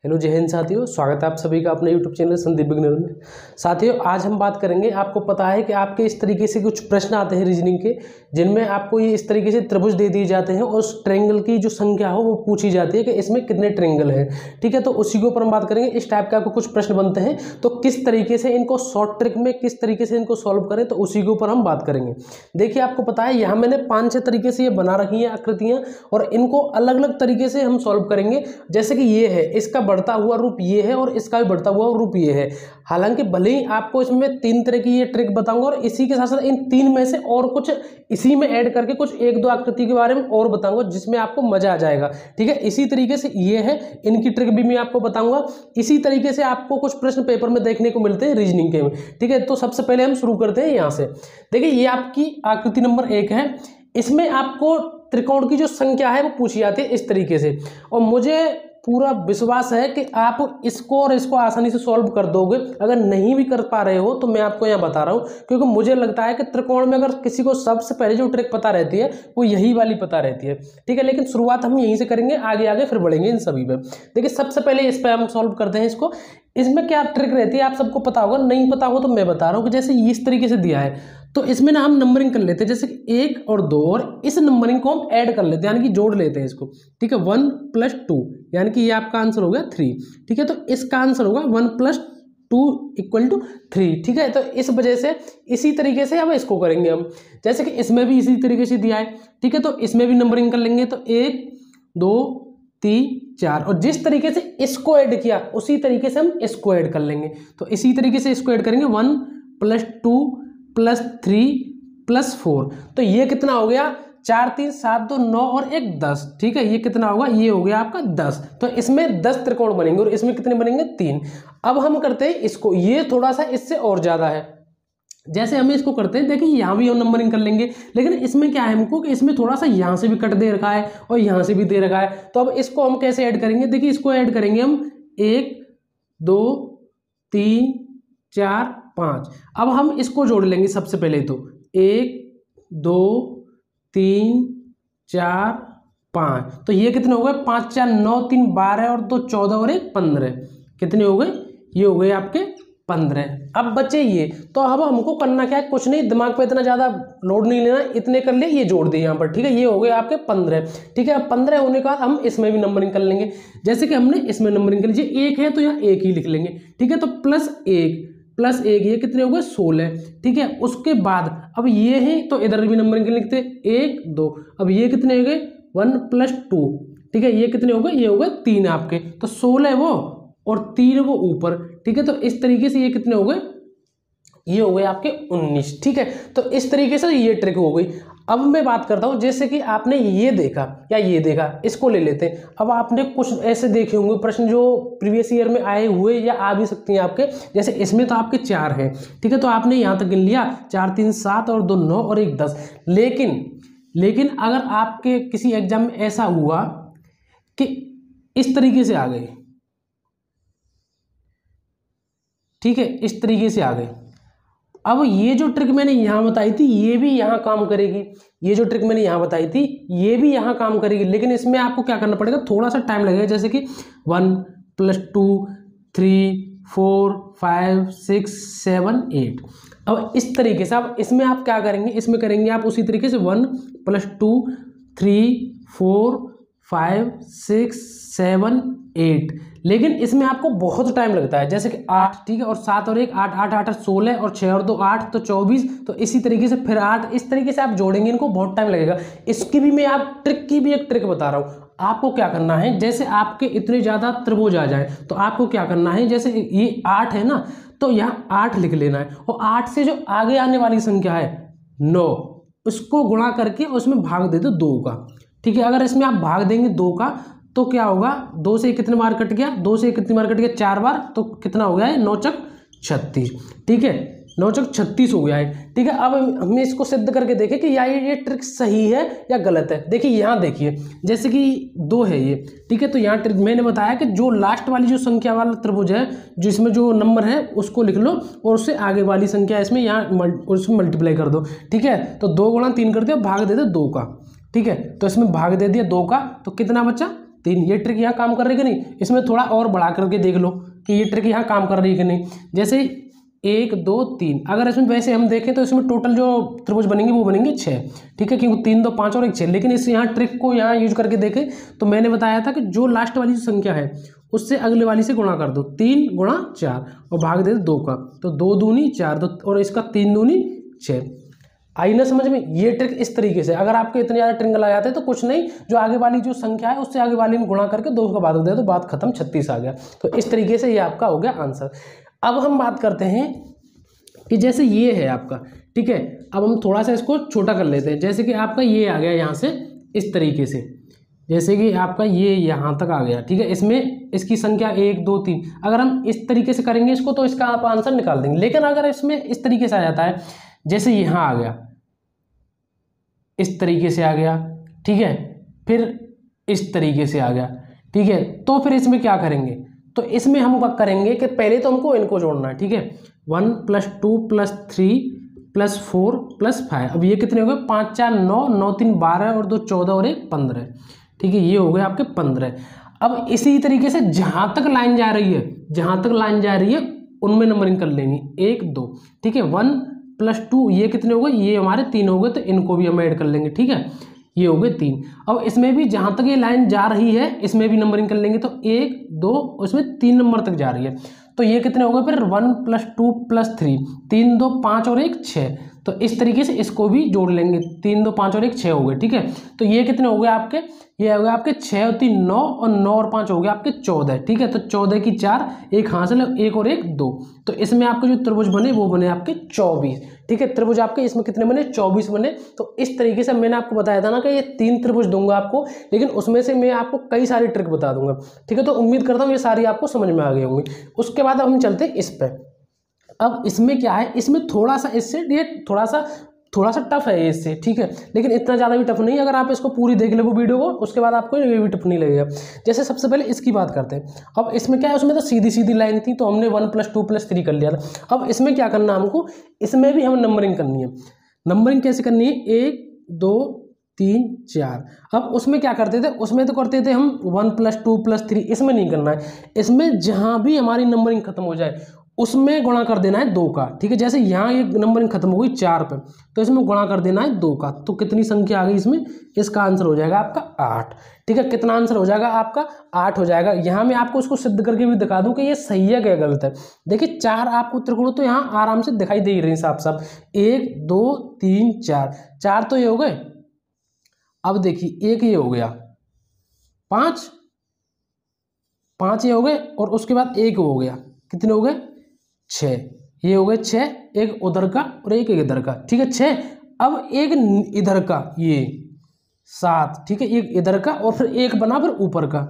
Hello जय हिंद साथियों, स्वागत है आप सभी का अपने यूट्यूब चैनल संदीप बिगनर में। साथियों, आज हम बात करेंगे, आपको पता है कि आपके इस तरीके से कुछ प्रश्न आते हैं रीजनिंग के, जिनमें आपको ये इस तरीके से त्रिभुज दे दिए जाते हैं और उस ट्रायंगल की जो संख्या हो वो पूछी जाती है कि इसमें कितने ट्रायंगल हैं। ठीक है, तो उसी के ऊपर हम बात करेंगे। इस टाइप के आपको कुछ प्रश्न बनते हैं, तो किस तरीके से इनको शॉर्ट ट्रिक में किस तरीके से इनको सॉल्व करें, तो उसी के ऊपर हम बात करेंगे। देखिए, आपको पता है यहाँ मैंने 5-6 तरीके से ये बना रखी हैं आकृतियाँ, और इनको अलग अलग तरीके से हम सॉल्व करेंगे। जैसे कि ये है, इसका बढ़ता हुआ रूप ये है और इसका भी बढ़ता हुआ रूप ये है। हालांकि भले ही आपको इसमें 3 तरह की ये ट्रिक बताऊंगा, और इसी के साथ साथ इन 3 में से और कुछ इसी में ऐड करके कुछ 1-2 आकृति के बारे में और बताऊंगा, जिसमें आपको मजा आ जाएगा। ठीक है, इसी तरीके से ये है, इनकी ट्रिक भी मैं आपको बताऊंगा। इसी तरीके से आपको कुछ प्रश्न पेपर में देखने को मिलते हैं रीजनिंग के में। ठीक है, तो सबसे पहले हम शुरू करते हैं यहाँ से। देखिए, ये आपकी आकृति नंबर 1 है। इसमें आपको त्रिकोण की जो संख्या है वो पूछी जाती है इस तरीके से, और मुझे पूरा विश्वास है कि आप इसको और इसको आसानी से सॉल्व कर दोगे। अगर नहीं भी कर पा रहे हो तो मैं आपको यहाँ बता रहा हूँ, क्योंकि मुझे लगता है कि त्रिकोण में अगर किसी को सबसे पहले जो ट्रिक पता रहती है वो यही वाली पता रहती है। ठीक है, लेकिन शुरुआत हम यहीं से करेंगे, आगे आगे फिर बढ़ेंगे इन सभी पे। देखिए, सबसे पहले इस पर हम सॉल्व करते हैं इसको। इसमें क्या ट्रिक रहती है आप सबको पता होगा, नहीं पता होगा तो मैं बता रहा हूँ कि जैसे इस तरीके से दिया है, तो इसमें ना हम नंबरिंग कर लेते हैं, जैसे 1 और 2, और इस नंबरिंग को हम ऐड कर लेते हैं, यानी कि जोड़ लेते हैं इसको। ठीक है, 1 + 2, यानी कि ये आपका आंसर हो गया 3। ठीक है, तो इसका आंसर होगा 1 + 2 = 3। ठीक है, तो इस वजह से इसी तरीके से अब इसको करेंगे हम, जैसे कि इसमें भी इसी तरीके से दिया है। ठीक है, तो इसमें भी नंबरिंग कर लेंगे, तो 1 2 3 4, और जिस तरीके से इसको ऐड किया उसी तरीके से हम इसको ऐड कर लेंगे। तो इसी तरीके से इसको ऐड करेंगे, 1 + 2 + 3 + 4, तो ये कितना हो गया, 4 3 7 2 9 और 1 10। ठीक है, ये कितना होगा, ये हो गया आपका 10। तो इसमें 10 त्रिकोण बनेंगे, और इसमें कितने बनेंगे, 3। अब हम करते हैं इसको, ये थोड़ा सा इससे और ज्यादा है। जैसे हम इसको करते हैं, देखिए यहाँ भी हम नंबरिंग कर लेंगे, लेकिन इसमें क्या है हमको कि इसमें थोड़ा सा यहाँ से भी कट दे रखा है और यहाँ से भी दे रखा है। तो अब इसको हम कैसे ऐड करेंगे, देखिए इसको ऐड करेंगे हम 1 2 3 4 5। अब हम इसको जोड़ लेंगे सबसे पहले, तो 1 2 3 4 5, तो ये कितने हो गए, 5 4 9 3 12 और 2 14 और 1 15। कितने हो गए, ये हो गए आपके 15। अब बचे ये, तो अब हमको करना क्या है, कुछ नहीं, दिमाग पे इतना ज्यादा लोड नहीं लेना, इतने कर लिए, ये जोड़ दिए यहाँ पर। ठीक है, ये हो गए आपके 15। ठीक है, अब 15 होने के बाद हम इसमें भी नंबरिंग कर लेंगे, जैसे कि हमने इसमें नंबरिंग कर लीजिए, 1 है तो यहाँ 1 ही लिख लेंगे। ठीक है, तो +1 ये कितने हो गए, 16। ठीक है, उसके बाद अब ये है तो इधर भी नंबरिंग लिखते हैं, 1 2, अब ये कितने हो गए, 1 + 2। ठीक है, ये कितने हो गए, ये हो गए 3 आपके, तो 16 वो और 3 वो ऊपर। ठीक है, तो इस तरीके से ये कितने हो गए, ये हो गए आपके 19। ठीक है, तो इस तरीके से ये ट्रिक हो गई। अब मैं बात करता हूं, जैसे कि आपने ये देखा या ये देखा, इसको ले लेते हैं। अब आपने कुछ ऐसे देखे होंगे प्रश्न जो प्रीवियस ईयर में आए हुए या आ भी सकते हैं आपके, जैसे इसमें तो आपके 4 हैं। ठीक है, तो आपने यहां तक गिन लिया, 4 3 7 और 2 9 और 1 10। लेकिन अगर आपके किसी एग्जाम में ऐसा हुआ कि इस तरीके से आ गए, ठीक है, इस तरीके से आ गए, अब ये जो ट्रिक मैंने यहां बताई थी ये भी यहां काम करेगी, ये जो ट्रिक मैंने यहां बताई थी ये भी यहां काम करेगी, लेकिन इसमें आपको क्या करना पड़ेगा, थोड़ा सा टाइम लगेगा। जैसे कि 1 + 2 3 4 5 6 7 8। अब इस तरीके से, अब इसमें आप क्या करेंगे, इसमें करेंगे आप उसी तरीके से 1 + 2 3 4 5 6 7 8, लेकिन इसमें आपको बहुत टाइम लगता है। जैसे कि 8, ठीक है, और 7 और 1 8 8 8 16, और 6 और 2 8, तो 24। तो इसी तरीके से फिर 8, इस तरीके से आप जोड़ेंगे, इनको बहुत टाइम लगेगा। इसकी भी मैं आप ट्रिक की भी एक ट्रिक बता रहा हूँ। आपको क्या करना है, जैसे आपके इतने ज्यादा त्रिभुज आ जाए तो आपको क्या करना है, जैसे ये 8 है ना, तो यहाँ 8 लिख लेना है, और 8 से जो आगे आने वाली संख्या है 9, उसको गुणा करके उसमें भाग दे दो 2 का। ठीक है, अगर इसमें आप भाग देंगे 2 का तो क्या होगा, 2 से कितने बार कट गया, 2 से कितनी बार कट गया, 4 बार, तो कितना हो गया है, 9 चक 36। ठीक है, 9 चक 36 हो गया है। ठीक है, अब हमें इसको सिद्ध करके देखें कि या ये ट्रिक सही है या गलत है। देखिए यहाँ देखिए, जैसे कि 2 है ये, ठीक है, तो यहाँ ट्रिक मैंने बताया कि जो लास्ट वाली जो संख्या वाला त्रिभुज है, जो इसमें जो नंबर है उसको लिख लो, और उससे आगे वाली संख्या इसमें यहाँ उसको मल्टीप्लाई कर दो। ठीक है, तो 2 × 3 कर दिया, भाग दे दो 2 का। ठीक है, तो इसमें भाग दे दिया 2 का, तो कितना बचा 3। ये ट्रिक यहाँ काम कर रही है कि नहीं? इसमें थोड़ा और बढ़ा करके देख लो कि ये ट्रिक यहाँ काम कर रही है कि नहीं। जैसे 1 2 3, अगर इसमें वैसे हम देखें तो इसमें टोटल जो त्रिभुज बनेंगे वो बनेंगे 6, ठीक है, क्योंकि 3 2 5 और 1 6। लेकिन इस यहाँ ट्रिक को यहाँ यूज करके देखें तो मैंने बताया था कि जो लास्ट वाली जो संख्या है उससे अगले वाली से गुणा कर दो, 3 गुणा 4 और भाग दे 2 का, तो 2 दूनी 4 और इसका 3 दूनी 6। आई ना समझ में? ये ट्रिक इस तरीके से, अगर आपके इतने ज़्यादा ट्रिंगल आ जाते हैं तो कुछ नहीं, जो आगे वाली जो संख्या है उससे आगे वाली में गुणा करके 2 का भाग दे तो बात खत्म, 36 आ गया। तो इस तरीके से ये आपका हो गया आंसर। अब हम बात करते हैं कि जैसे ये है आपका, ठीक है, अब हम थोड़ा सा इसको छोटा कर लेते हैं। जैसे कि आपका ये आ गया यहाँ से इस तरीके से, जैसे कि आपका ये यहाँ तक आ गया, ठीक है, इसमें इसकी संख्या 1 2 3। अगर हम इस तरीके से करेंगे इसको तो इसका आप आंसर निकाल देंगे। लेकिन अगर इसमें इस तरीके से आ जाता है, जैसे यहाँ आ गया, इस तरीके से आ गया, ठीक है, फिर इस तरीके से आ गया, ठीक है, तो फिर इसमें क्या करेंगे? तो इसमें हम क्या करेंगे कि पहले तो हमको इनको जोड़ना है, ठीक है, 1 + 2 + 3 + 4 + 5। अब ये कितने हो गए? 5 4 9, 9 3 12 और 2 14 और 1 15, ठीक है, ये हो गए आपके 15। अब इसी तरीके से जहाँ तक लाइन जा रही है, जहाँ तक लाइन जा रही है उनमें नंबरिंग कर लेनी, 1 2, ठीक है, 1 + 2 ये कितने हो गए? ये हमारे 3 हो गए, तो इनको भी हम ऐड कर लेंगे, ठीक है, ये हो गए 3। अब इसमें भी जहाँ तक ये लाइन जा रही है इसमें भी नंबरिंग कर लेंगे, तो 1 2 उसमें 3 नंबर तक जा रही है, तो ये कितने हो गए फिर? 1 + 2 + 3, 3 2 5 और 1 6। तो इस तरीके से इसको भी जोड़ लेंगे, 3 2 5 और 1 6 हो गए, ठीक है। तो ये कितने हो गए आपके? ये हो गए आपके 6 और 3 9 और 9 और 5 हो गए आपके 14, ठीक है। तो 14 की 4, एक हासिल, 1 और 1 2। तो इसमें आपके जो त्रिभुज बने वो बने आपके 24, ठीक है। त्रिभुज आपके इसमें कितने बने? 24 बने। तो इस तरीके से मैंने आपको बताया था ना कि ये 3 त्रिभुज दूंगा आपको, लेकिन उसमें से मैं आपको कई सारी ट्रिक बता दूंगा, ठीक है। तो उम्मीद करता हूँ ये सारी आपको समझ में आ गई होंगी। उसके बाद अब हम चलते हैं इस पर। अब इसमें क्या है, इसमें थोड़ा सा इससे ये थोड़ा सा टफ है इससे, ठीक है, लेकिन इतना ज़्यादा भी टफ नहीं है। अगर आप इसको पूरी देख ले वो वीडियो को, उसके बाद आपको ये भी टफ नहीं लगेगा। जैसे सबसे पहले इसकी बात करते हैं। अब इसमें क्या है, उसमें तो सीधी सीधी लाइन थी, तो हमने 1 + 2 + 3 कर लिया था। अब इसमें क्या करना हमको, इसमें भी हम नंबरिंग करनी है। नंबरिंग कैसे करनी है? 1 2 3 4। अब उसमें क्या करते थे, उसमें तो करते थे हम 1 + 2 + 3, इसमें नहीं करना है। इसमें जहाँ भी हमारी नंबरिंग खत्म हो जाए उसमें गुणा कर देना है 2 का, ठीक है। जैसे यहाँ ये नंबरिंग खत्म हो गई 4 पे, तो इसमें गुणा कर देना है 2 का। तो कितनी संख्या आ गई इसमें? इसका आंसर हो जाएगा आपका 8, ठीक है। कितना आंसर हो जाएगा आपका? 8 हो जाएगा। यहाँ मैं आपको इसको सिद्ध करके भी दिखा दूं कि ये सही है क्या गलत है। देखिए 4 आपको त्रिकोण तो यहाँ आराम से दिखाई दे रही है साफ साफ, 1 2 3 4, 4 तो ये हो गए। अब देखिए 1 ये हो गया, 5 ये हो गए, और उसके बाद 1 हो गया, कितने हो गए? 6, ये हो गए 6, एक उधर का और एक इधर का, ठीक है, 6। अब एक इधर का, ये 7, ठीक है, एक इधर का और फिर एक बना फिर ऊपर का,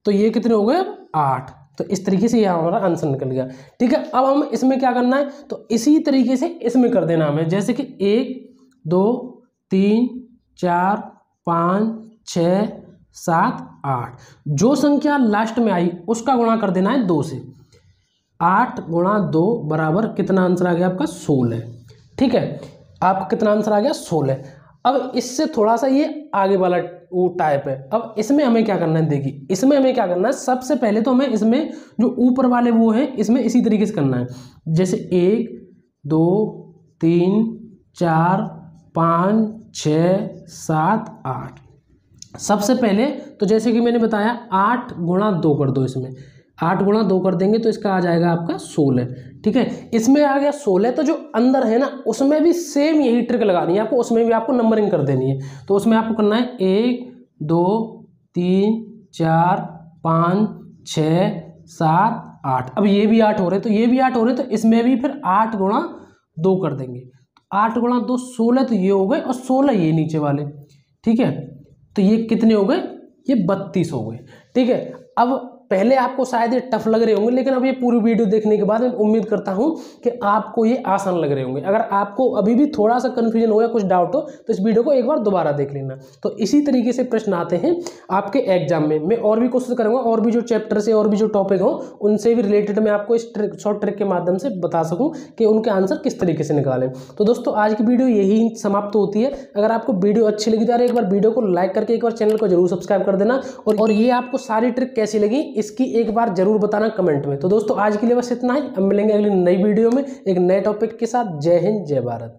तो ये कितने हो गए? 8। तो इस तरीके से ये हमारा आंसर निकल गया, ठीक है। अब हम इसमें क्या करना है, तो इसी तरीके से इसमें कर देना हमें। जैसे कि 1 2 3 4 5 6 7 8, जो संख्या लास्ट में आई उसका गुणा कर देना है 2 से। 8 × 2 बराबर कितना आंसर आ गया आपका? 16, ठीक है। आपका कितना आंसर आ गया? 16। अब इससे थोड़ा सा ये आगे वाला वो टाइप है। अब इसमें हमें क्या करना है, देखिए इसमें हमें क्या करना है, सबसे पहले तो हमें इसमें जो ऊपर वाले वो हैं इसमें इसी तरीके से करना है। जैसे 1 2 3 4 5 6 7 8। सबसे पहले तो जैसे कि मैंने बताया 8 × 2 कर दो, इसमें 8 × 2 कर देंगे तो इसका आ जाएगा आपका 16, ठीक है। इसमें आ गया 16, तो जो अंदर है ना उसमें भी सेम यही ट्रिक लगानी है आपको, उसमें भी आपको नंबरिंग कर देनी है। तो उसमें आपको करना है 1 2 3 4 5 6 7 8। अब ये भी 8 हो रहे, तो ये भी 8 हो रहे, तो इसमें भी फिर 8 × 2 कर देंगे। 8 × 2 16, तो ये हो गए, और 16 ये नीचे वाले, ठीक है। तो ये कितने हो गए? ये 32 हो गए, ठीक है। अब पहले आपको शायद ये टफ लग रहे होंगे, लेकिन अब ये पूरी वीडियो देखने के बाद मैं उम्मीद करता हूं कि आपको ये आसान लग रहे होंगे। अगर आपको अभी भी थोड़ा सा कंफ्यूजन हो या कुछ डाउट हो तो इस वीडियो को एक बार दोबारा देख लेना। तो इसी तरीके से प्रश्न आते हैं आपके एग्जाम में। मैं और भी कोशिश करूंगा और भी जो चैप्टर से और भी जो टॉपिक हो उनसे भी रिलेटेड मैं आपको इस शॉर्ट ट्रिक के माध्यम से बता सकूं कि उनके आंसर किस तरीके से निकालें। तो दोस्तों आज की वीडियो यही समाप्त होती है। अगर आपको वीडियो अच्छी लगी तो एक बार वीडियो को लाइक करके एक बार चैनल को जरूर सब्सक्राइब कर देना, और ये आपको सारी ट्रिक कैसी लगी इसकी एक बार जरूर बताना कमेंट में। तो दोस्तों आज के लिए बस इतना ही। अब मिलेंगे अगली नई वीडियो में एक नए टॉपिक के साथ। जय हिंद, जय भारत।